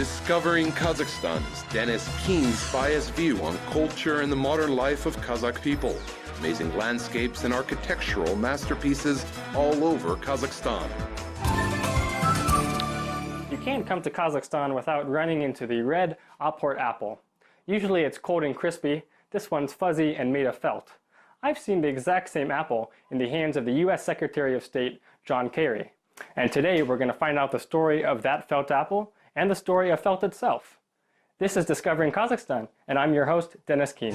Discovering Kazakhstan is Dennis Keen's biased view on culture and the modern life of Kazakh people. Amazing landscapes and architectural masterpieces all over Kazakhstan. You can't come to Kazakhstan without running into the red Apport apple. Usually it's cold and crispy. This one's fuzzy and made of felt. I've seen the exact same apple in the hands of the US Secretary of State, John Kerry. And today we're going to find out the story of that felt apple and the story of felt itself. This is Discovering Kazakhstan, and I'm your host, Dennis Keen.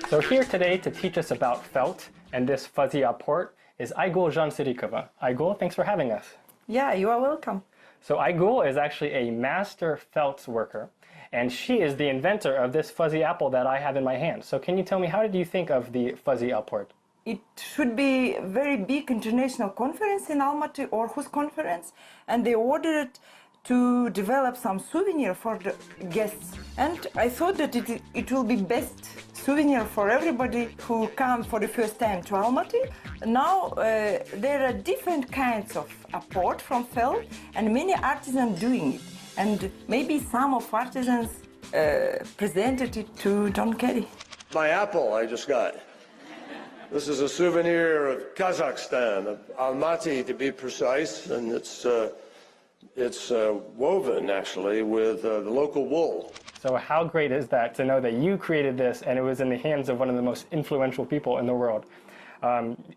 So here today to teach us about felt and this fuzzy Apport is Aygul Jansirikova. Aygul, thanks for having us. Yeah, you are welcome. So Aygul is actually a master felt worker, and she is the inventor of this fuzzy apple that I have in my hand. So can you tell me, how did you think of the fuzzy Apport? It should be a very big international conference in Almaty, Aarhus conference, and they ordered to develop some souvenir for the guests. And I thought that it will be best souvenir for everybody who come for the first time to Almaty. Now there are different kinds of Apport from felt and many artisans doing it. And maybe some of artisans presented it to John Kerry. My apple I just got. This is a souvenir of Kazakhstan, of Almaty to be precise, and it's woven actually with the local wool. So how great is that to know that you created this and it was in the hands of one of the most influential people in the world.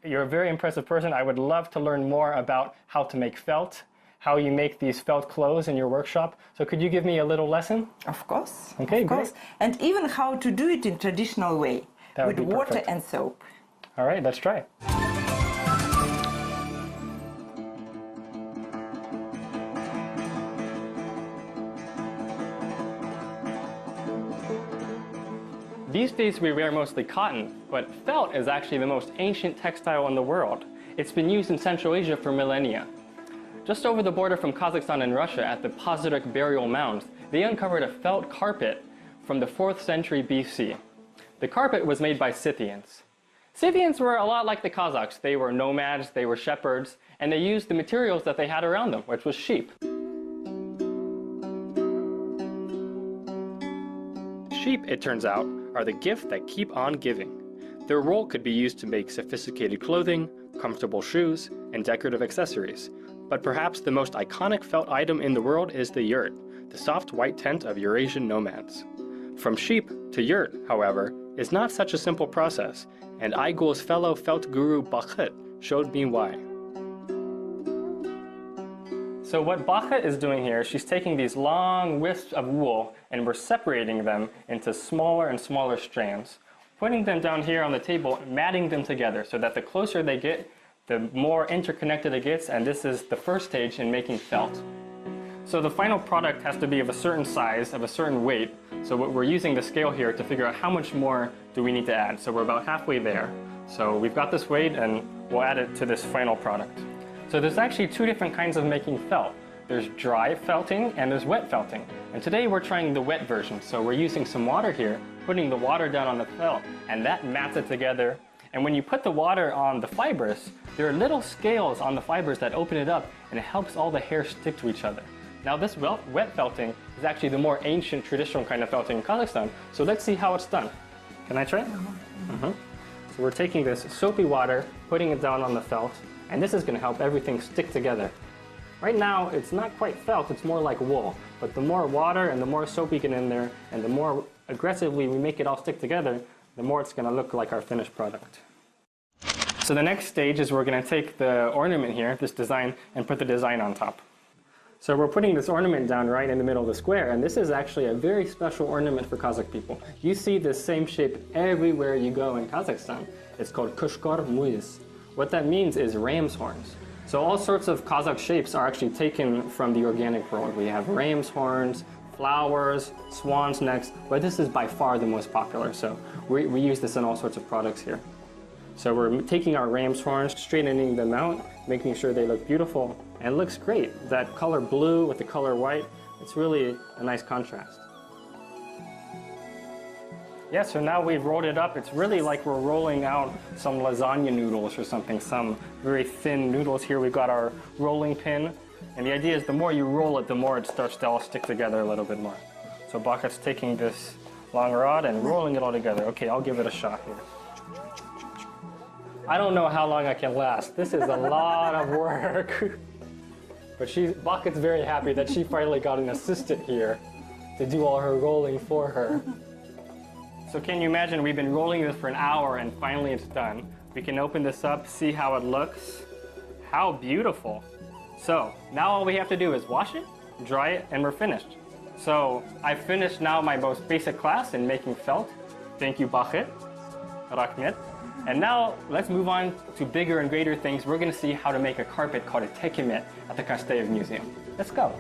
You're a very impressive person. I would love to learn more about how to make felt, how you make these felt clothes in your workshop. So could you give me a little lesson? Of course. Okay, of course. Great. And even how to do it in traditional way, with water perfect. and soap. All right, let's try. These days we wear mostly cotton, but felt is actually the most ancient textile in the world. It's been used in Central Asia for millennia. Just over the border from Kazakhstan and Russia at the Pazyryk burial mounds, they uncovered a felt carpet from the 4th century BC. The carpet was made by Scythians. Scythians were a lot like the Kazakhs. They were nomads, they were shepherds, and they used the materials that they had around them, which was sheep. Sheep, it turns out, are the gift that keep on giving. Their wool could be used to make sophisticated clothing, comfortable shoes, and decorative accessories. But perhaps the most iconic felt item in the world is the yurt, the soft white tent of Eurasian nomads. From sheep to yurt, however, is not such a simple process, and Aygul's fellow felt guru Bakht showed me why. So what Bakht is doing here, she's taking these long wisps of wool and we're separating them into smaller and smaller strands, putting them down here on the table, matting them together so that the closer they get, the more interconnected it gets, and this is the first stage in making felt. So the final product has to be of a certain size, of a certain weight, so we're using the scale here to figure out how much more do we need to add. So we're about halfway there. So we've got this weight and we'll add it to this final product. So there's actually two different kinds of making felt. There's dry felting and there's wet felting. And today we're trying the wet version. So we're using some water here, putting the water down on the felt, and that mats it together. And when you put the water on the fibers, there are little scales on the fibers that open it up, and it helps all the hair stick to each other. Now this wet felting is actually the more ancient traditional kind of felting in Kazakhstan. So let's see how it's done. Can I try it? So we're taking this soapy water, putting it down on the felt, and this is going to help everything stick together. Right now, it's not quite felt, it's more like wool. But the more water and the more soap we get in there, and the more aggressively we make it all stick together, the more it's going to look like our finished product. So the next stage is we're going to take the ornament here, this design, and put the design on top. So we're putting this ornament down right in the middle of the square, and this is actually a very special ornament for Kazakh people. You see this same shape everywhere you go in Kazakhstan. It's called Kushkar Muiz. What that means is ram's horns. So all sorts of Kazakh shapes are actually taken from the organic world. We have ram's horns, flowers, swan's necks, but this is by far the most popular. So we use this in all sorts of products here. So we're taking our ram's horns, straightening them out, making sure they look beautiful, and it looks great. That color blue with the color white, it's really a nice contrast. Yeah, so now we've rolled it up. It's really like we're rolling out some lasagna noodles or something, some very thin noodles. Here we've got our rolling pin. And the idea is the more you roll it, the more it starts to all stick together a little bit more. So Bakat's taking this long rod and rolling it all together. Okay, I'll give it a shot here. I don't know how long I can last. This is a lot of work. But Bakat's very happy that she finally got an assistant here to do all her rolling for her. So can you imagine, we've been rolling this for an hour and finally it's done. We can open this up, see how it looks. How beautiful. So now all we have to do is wash it, dry it, and we're finished. So I finished now my most basic class in making felt. Thank you, Baket, Rahmet. And now let's move on to bigger and greater things. We're going to see how to make a carpet called a tekemet at the Kasteyev Museum. Let's go.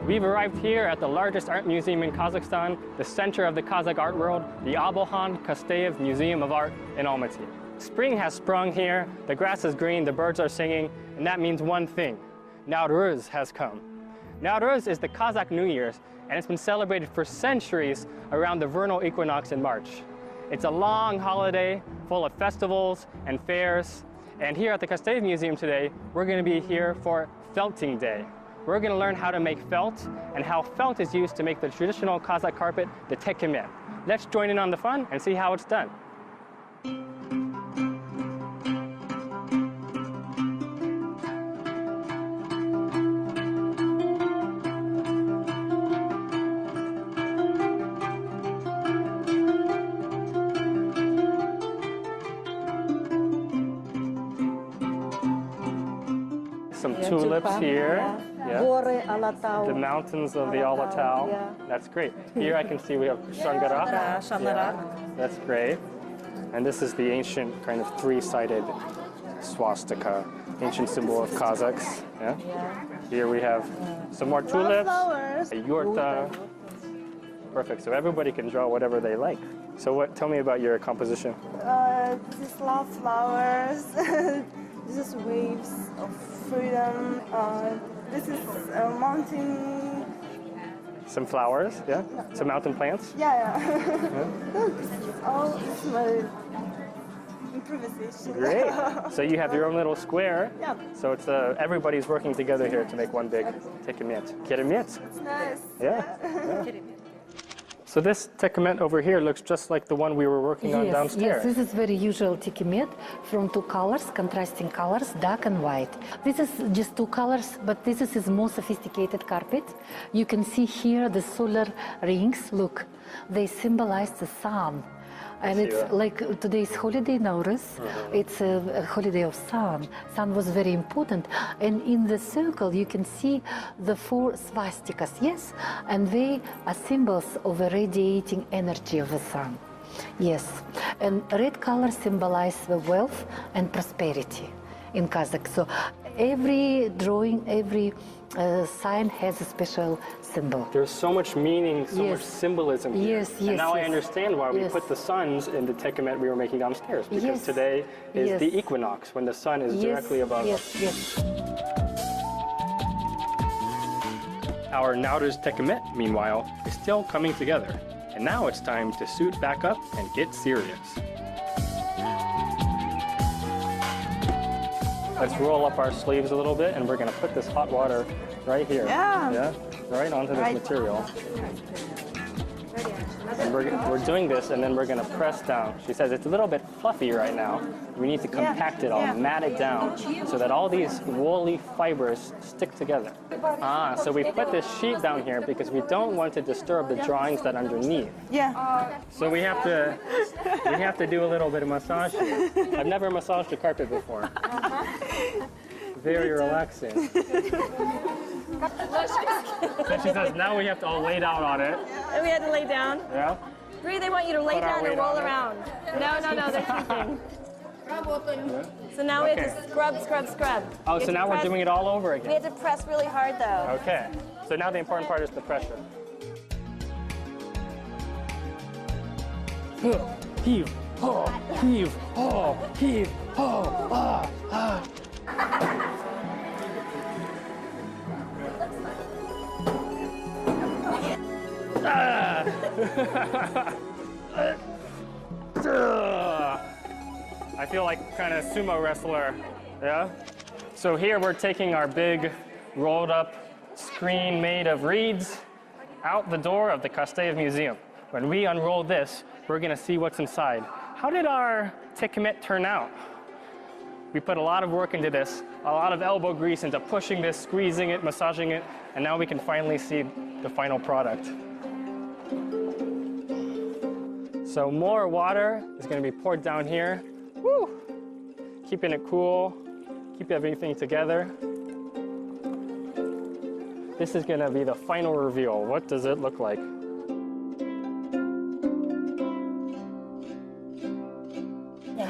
We've arrived here at the largest art museum in Kazakhstan, the center of the Kazakh art world, the Abolhan Kasteyev Museum of Art in Almaty. Spring has sprung here, the grass is green, the birds are singing, and that means one thing: Nowruz has come. Nowruz is the Kazakh New Year's, and it's been celebrated for centuries around the vernal equinox in March. It's a long holiday full of festivals and fairs, and here at the Kasteyev Museum today, we're going to be here for Felting Day. We're going to learn how to make felt and how felt is used to make the traditional Kazakh carpet, the tekemet. Let's join in on the fun and see how it's done. Some tulips here. Yeah. The mountains of the Alatau. Yeah. That's great. Here I can see we have Shangarak. That's great. And this is the ancient kind of three-sided swastika, ancient symbol of Kazakhs. Yeah. Here we have some more tulips, a yurta. Perfect. So everybody can draw whatever they like. So tell me about your composition. This love flowers. This is waves of freedom. This is a mountain. Some flowers, yeah? Some mountain plants? Yeah. Look, all is my improvisation. Great. So you have your own little square. Yeah. So it's everybody's working together here to make one big tekemet. Keremet. It's nice. Yeah. So this tekemet over here looks just like the one we were working on downstairs. Yes, this is very usual tekemet from two colors, contrasting colors, dark and white. This is just two colors, but this is more sophisticated carpet. You can see here the solar rings. Look, they symbolize the sun. And it's like today's holiday, Nowruz. It's a holiday of sun. Sun was very important. And in the circle, you can see the 4 swastikas, yes? And they are symbols of a radiating energy of the sun. Yes. And red color symbolizes the wealth and prosperity in Kazakh. So every drawing, every sign has a special symbol. There's so much meaning, so much symbolism here. Yes. And now I understand why we put the suns in the tekemet we were making downstairs, because today is the equinox, when the sun is directly above us. Yes. Our Nowruz tekemet, meanwhile, is still coming together. And now it's time to suit back up and get serious. Let's roll up our sleeves a little bit, and we're going to put this hot water right here. Yeah. Right onto this material. And we're doing this, and then we're going to press down. She says it's a little bit fluffy right now. We need to compact it all, mat it down, so that all these woolly fibers stick together. So we put this sheet down here because we don't want to disturb the drawings that are underneath. Yeah. So we have to do a little bit of massage here. I've never massaged a carpet before. Very relaxing. So she says now we have to all lay down on it. And we had to lay down. Yeah. Bree, they want you to lay Put our down and weight roll on it. around. No, they're sleeping. So now we have to scrub. Oh, We so have now to we're press- doing it all over We again. had to press really hard though. Okay. So now the important part is the pressure. Heave, oh, heave, oh, heave, oh, ah, ah. I feel like kind of sumo wrestler, yeah? So here we're taking our big rolled up screen made of reeds out the door of the Kostyaev Museum. When we unroll this, we're gonna see what's inside. How did our Tikmet turn out? We put a lot of work into this, a lot of elbow grease into pushing this, squeezing it, massaging it, and now we can finally see the final product. So more water is gonna be poured down here. Woo! Keeping it cool, keep everything together. This is gonna be the final reveal. What does it look like?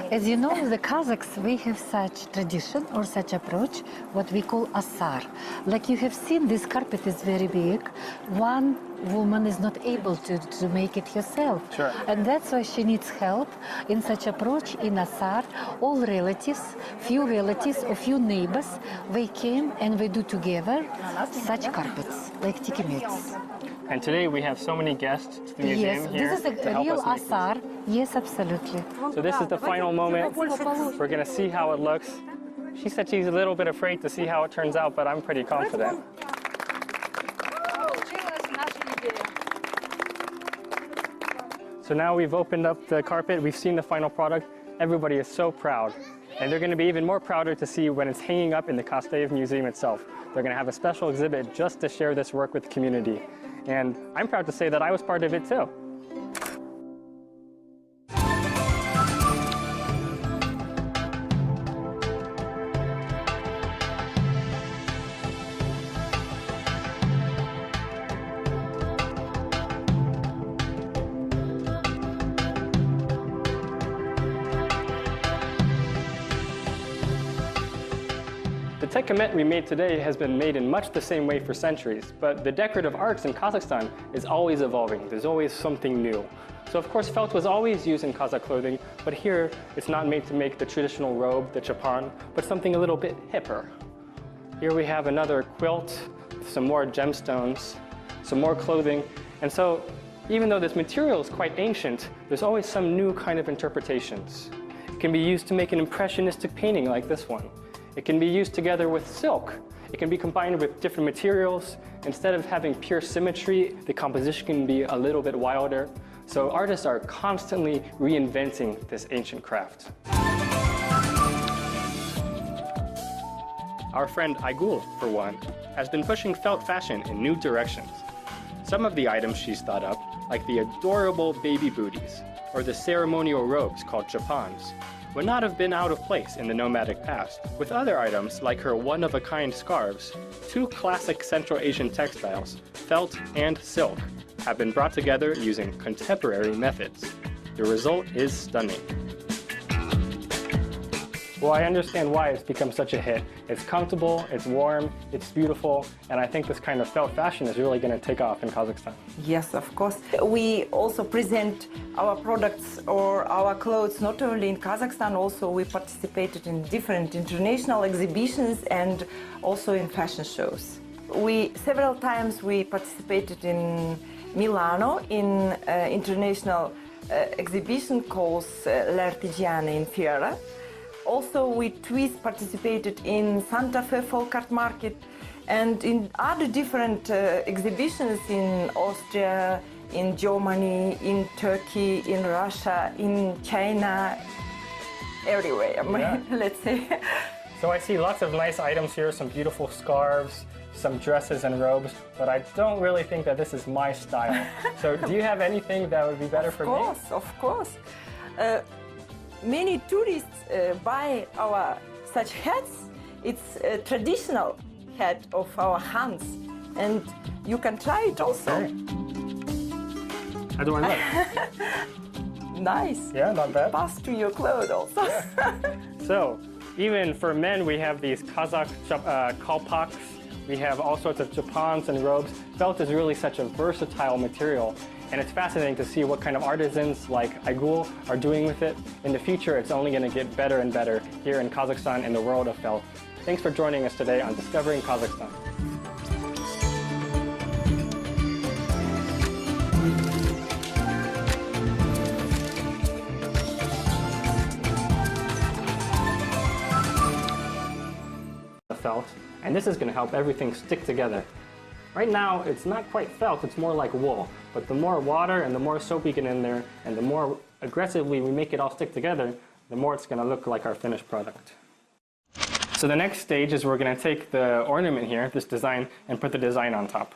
As you know, the Kazakhs, we have such tradition or such approach, what we call asar. Like you have seen, this carpet is very big. One woman is not able to make it herself. Sure. And that's why she needs help in such approach in asar. All relatives, few neighbors, they came and we do together such carpets, like tikimets. And today we have so many guests to the museum Yes, here this is to a help real us make this. asar. Yes, absolutely. So this is the final moment. We're gonna see how it looks. She said she's a little bit afraid to see how it turns out, but I'm pretty confident. So now we've opened up the carpet, we've seen the final product. Everybody is so proud. And they're gonna be even more prouder to see when it's hanging up in the Kostyaev Museum itself. They're gonna have a special exhibit just to share this work with the community. And I'm proud to say that I was part of it too. The Tikmet we made today has been made in much the same way for centuries, but the decorative arts in Kazakhstan is always evolving. There's always something new. So of course felt was always used in Kazakh clothing, but here it's not made to make the traditional robe, the chapan, but something a little bit hipper. Here we have another quilt, some more gemstones, some more clothing, and so even though this material is quite ancient, there's always some new kind of interpretations. It can be used to make an impressionistic painting like this one. It can be used together with silk. It can be combined with different materials. Instead of having pure symmetry, the composition can be a little bit wilder. So artists are constantly reinventing this ancient craft. Our friend Aygul, for one, has been pushing felt fashion in new directions. Some of the items she's thought up, like the adorable baby booties, or the ceremonial robes called chapans, would not have been out of place in the nomadic past. With other items, like her one-of-a-kind scarves, two classic Central Asian textiles, felt and silk, have been brought together using contemporary methods. The result is stunning. Well, I understand why it's become such a hit. It's comfortable, it's warm, it's beautiful, and I think this kind of felt fashion is really going to take off in Kazakhstan. Yes, of course. We also present our products or our clothes not only in Kazakhstan, also we participated in different international exhibitions and also in fashion shows. Several times we participated in Milano in international exhibition called L'Artigiana in Fiera. Also, we twice participated in Santa Fe Folk Art Market and in other different exhibitions in Austria, in Germany, in Turkey, in Russia, in China, everywhere, Yeah. let's say. So I see lots of nice items here, some beautiful scarves, some dresses and robes, but I don't really think that this is my style. So do you have anything that would be better for me? Of course. Many tourists buy our such hats. It's a traditional hat of our hands, and you can try it also. Okay. How do I look? Nice. Yeah, not bad. Pass to your clothes also. So, even for men, we have these Kazakh kalpaks. We have all sorts of chapans and robes. Felt is really such a versatile material, and it's fascinating to see what kind of artisans like Aygul are doing with it. In the future, it's only going to get better and better here in Kazakhstan in the world of felt. Thanks for joining us today on Discovering Kazakhstan. felt, and this is going to help everything stick together. Right now, it's not quite felt, it's more like wool, but the more water and the more soap we get in there, and the more aggressively we make it all stick together, the more it's going to look like our finished product. So the next stage is we're going to take the ornament here, this design, and put the design on top.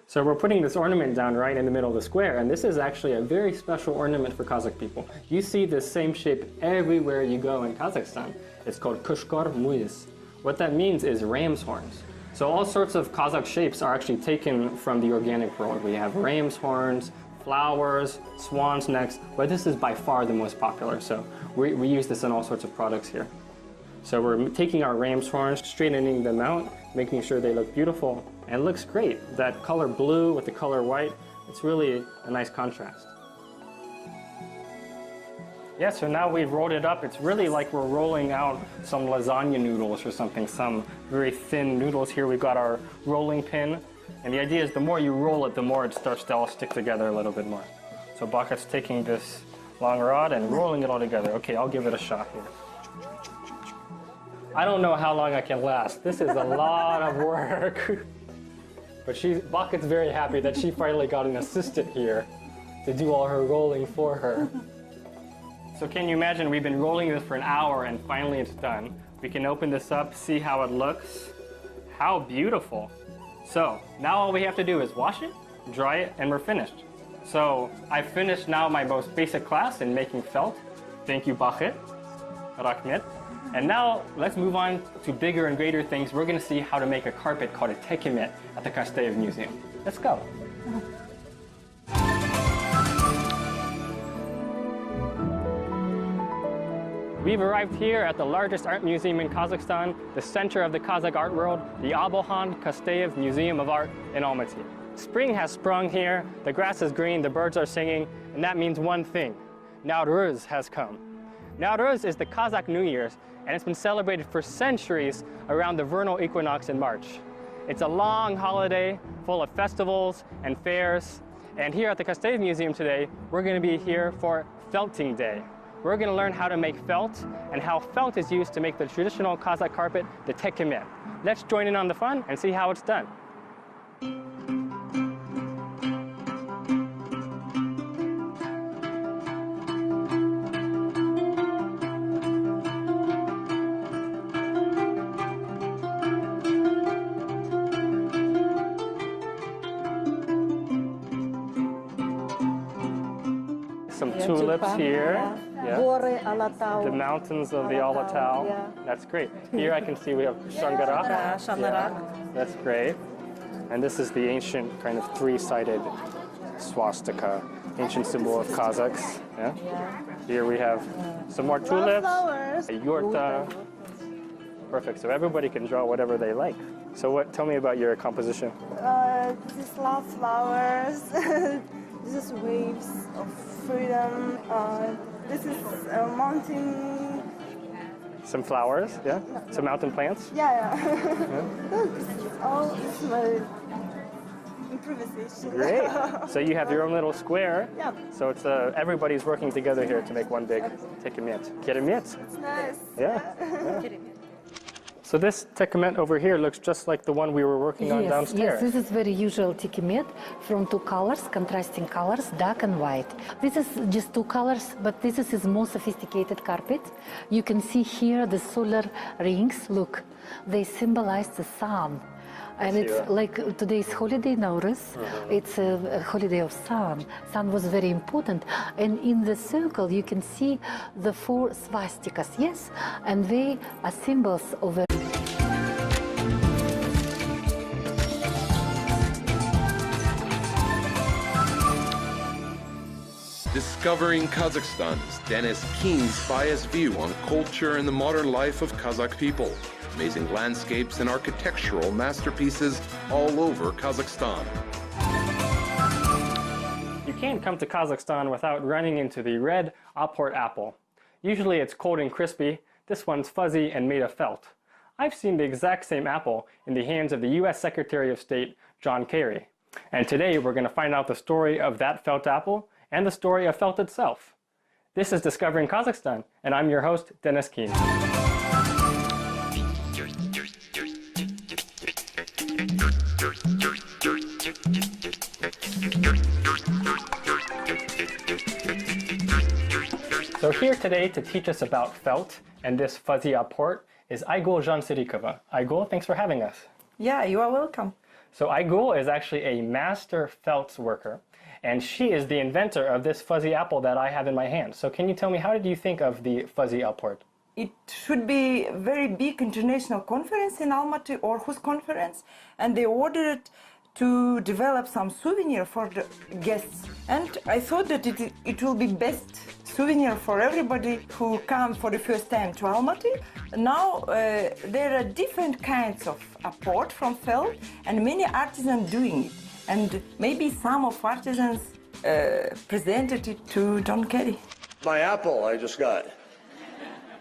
So we're putting this ornament down right in the middle of the square, and this is actually a very special ornament for Kazakh people. You see this same shape everywhere you go in Kazakhstan. It's called Kushkar Muiz. What that means is ram's horns. So all sorts of Kazakh shapes are actually taken from the organic world. We have ram's horns, flowers, swan's necks, but this is by far the most popular. So we use this in all sorts of products here. So we're taking our ram's horns, straightening them out, making sure they look beautiful, and it looks great. That color blue with the color white, it's really a nice contrast. Yeah, so now we've rolled it up. It's really like we're rolling out some lasagna noodles or something, some very thin noodles. Here we've got our rolling pin, and the idea is the more you roll it, the more it starts to all stick together a little bit more. So Bakat's taking this long rod and rolling it all together. Okay, I'll give it a shot here. I don't know how long I can last. This is a lot of work. But Bakat's very happy that she finally got an assistant here to do all her rolling for her. So can you imagine, we've been rolling this for an hour and finally it's done. We can open this up, see how it looks. How beautiful. So now all we have to do is wash it, dry it, and we're finished. So I've finished now my most basic class in making felt. Thank you, Bakat, Rahmet. And now let's move on to bigger and greater things. We're going to see how to make a carpet called a tekemet at the Kasteyev Museum. Let's go. We've arrived here at the largest art museum in Kazakhstan, the center of the Kazakh art world, the Abolhan Kasteyev Museum of Art in Almaty. Spring has sprung here, the grass is green, the birds are singing, and that means one thing: Nowruz has come. Nowruz is the Kazakh New Year's, and it's been celebrated for centuries around the vernal equinox in March. It's a long holiday full of festivals and fairs, and here at the Kasteyev Museum today, we're going to be here for Felting Day. We're going to learn how to make felt and how felt is used to make the traditional Kazakh carpet, the tekemet. Let's join in on the fun and see how it's done. Some tulips here. Yeah. The mountains of the Alatau. Yeah. That's great. Here I can see we have Shangarak. Yeah. That's great. And this is the ancient kind of three-sided swastika, ancient symbol of Kazakhs. Yeah. Here we have some more tulips, a yurta. Perfect. So everybody can draw whatever they like. So tell me about your composition. This love flowers. This is waves of freedom. This is a mountain. Some flowers, yeah? Some mountain plants? Yeah. Look, all is my improvisation. Great. So you have your own little square. Yeah. So it's everybody's working together here to make one big tekemet. Keremet. It's nice. Yeah. So this tekemet over here looks just like the one we were working on downstairs. Yes, this is very usual tekemet from two colors, contrasting colors, dark and white. This is just two colors, but this is more sophisticated carpet. You can see here the solar rings. Look, they symbolize the sun. And it's like today's holiday, Nowruz. It's a holiday of sun. Sun was very important. And in the circle, you can see the 4 swastikas, yes? And they are symbols of a Discovering Kazakhstan is Dennis Keen's biased view on culture and the modern life of Kazakh people. Amazing landscapes and architectural masterpieces all over Kazakhstan. You can't come to Kazakhstan without running into the red Apport apple. Usually it's cold and crispy. This one's fuzzy and made of felt. I've seen the exact same apple in the hands of the US Secretary of State, John Kerry. And today we're going to find out the story of that felt apple and the story of felt itself. This is Discovering Kazakhstan, and I'm your host, Dennis Keen. So here today to teach us about felt and this fuzzy apport is Aygul Jansirikova. Aygul, thanks for having us. Yeah, you are welcome. So Aygul is actually a master felt worker, and she is the inventor of this fuzzy apple that I have in my hand. So can you tell me, how did you think of the fuzzy apport? It should be a very big international conference in Almaty, Aarhus conference, and they ordered to develop some souvenir for the guests. And I thought that it will be best souvenir for everybody who come for the first time to Almaty. Now there are different kinds of apport from felt and many artisans doing it. And maybe some of artisans presented it to John Kerry. My apple I just got.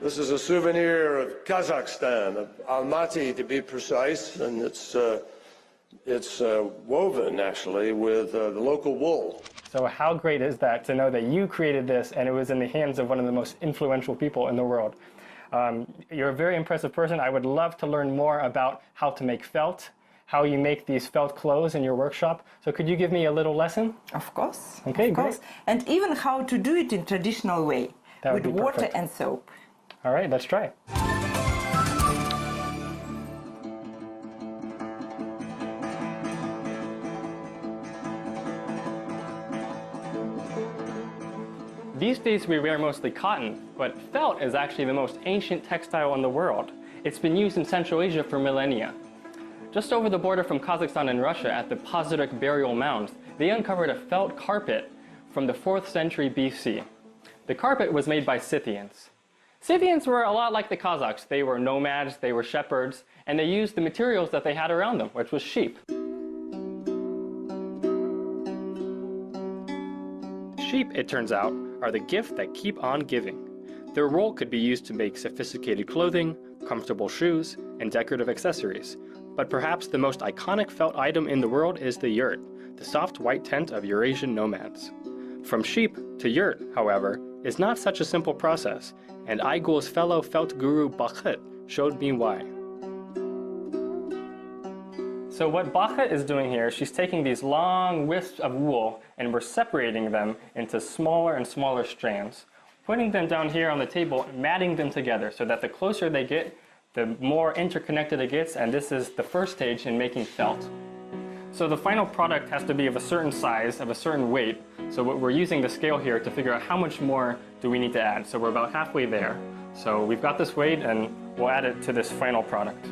This is a souvenir of Kazakhstan, of Almaty to be precise, and it's woven actually with the local wool. So how great is that to know that you created this and it was in the hands of one of the most influential people in the world. You're a very impressive person. I would love to learn more about how to make felt, how you make these felt clothes in your workshop. So could you give me a little lesson? Of course. Okay, of course. great. And even how to do it in traditional way, That would with be water perfect. and soap. All right, let's try. These days we wear mostly cotton, but felt is actually the most ancient textile in the world. It's been used in Central Asia for millennia. Just over the border from Kazakhstan and Russia at the Pazyryk burial mound, they uncovered a felt carpet from the 4th century BC. The carpet was made by Scythians. Scythians were a lot like the Kazakhs. They were nomads, they were shepherds, and they used the materials that they had around them, which was sheep. Sheep, it turns out, are the gift that keep on giving. Their wool could be used to make sophisticated clothing, comfortable shoes, and decorative accessories. But perhaps the most iconic felt item in the world is the yurt, the soft white tent of Eurasian nomads. From sheep to yurt, however, is not such a simple process, and Aygul's fellow felt guru Bakhet showed me why. So what Bakhet is doing here, she's taking these long wisps of wool and we're separating them into smaller and smaller strands, putting them down here on the table, matting them together so that the closer they get, the more interconnected it gets, and this is the first stage in making felt. So the final product has to be of a certain size, of a certain weight. So we're using the scale here to figure out how much more do we need to add. So we're about halfway there. So we've got this weight and we'll add it to this final product.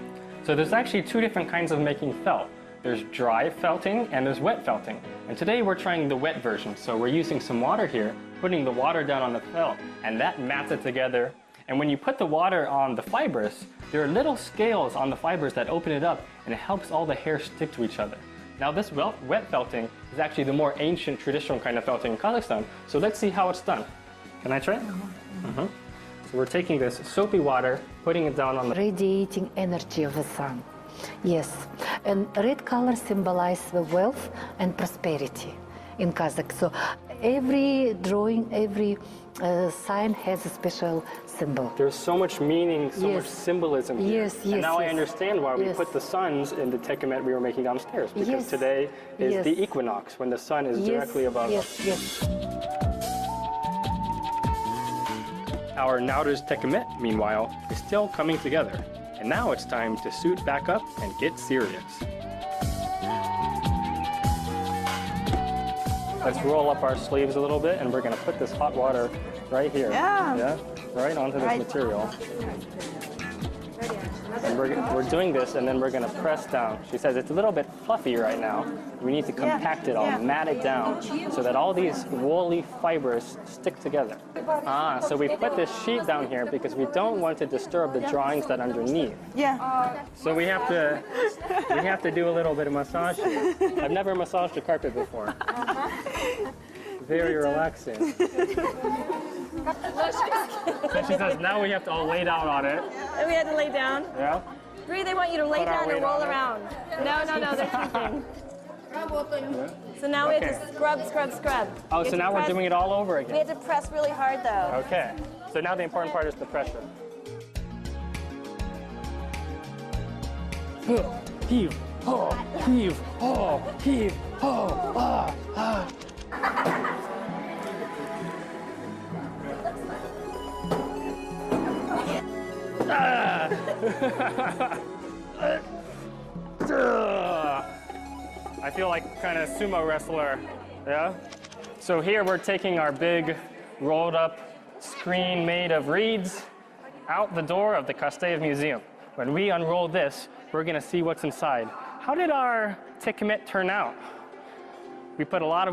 So there's actually two different kinds of making felt. There's dry felting and there's wet felting. And today we're trying the wet version. So we're using some water here, putting the water down on the felt, and that mats it together. And when you put the water on the fibers, there are little scales on the fibers that open it up, and it helps all the hair stick to each other. Now this wet felting is actually the more ancient traditional kind of felting in Kazakhstan. So let's see how it's done. Can I try it? So we're taking this soapy water, putting it down on the... Radiating energy of the sun. Yes, and red color symbolizes the wealth and prosperity in Kazakh. So every drawing, every sign has a special symbol. There's so much meaning, so much symbolism here. Yes, and now I understand why we yes. put the suns in the tekemet we were making downstairs, because today is the equinox, when the sun is directly above us. Yes. Our Nauruz tekemet, meanwhile, is still coming together. And now it's time to suit back up and get serious. Let's roll up our sleeves a little bit, and we're going to put this hot water right here. Yeah. Right onto this material. And we're doing this, and then we're going to press down. She says it's a little bit fluffy right now. We need to compact it all, mat it down, so that all these woolly fibers stick together. So we put this sheet down here because we don't want to disturb the drawings that are underneath. Yeah. So we have to do a little bit of massage here. I've never massaged a carpet before. Very relaxing. So she says now we have to all lay down on it. And we had to lay down. Yeah. Bree, they want you to lay Put our down and weight roll on it. around. No, they're sleeping. So now we have to scrub. Oh, so now we're doing it all over We again. have to press really hard though. Okay. So now the important part is the pressure. Heave, heave, heave, I feel like kind of sumo wrestler, yeah? So here we're taking our big rolled up screen made of reeds out the door of the Kostyaev Museum. When we unroll this, we're gonna see what's inside. How did our tikmet turn out? We put a lot of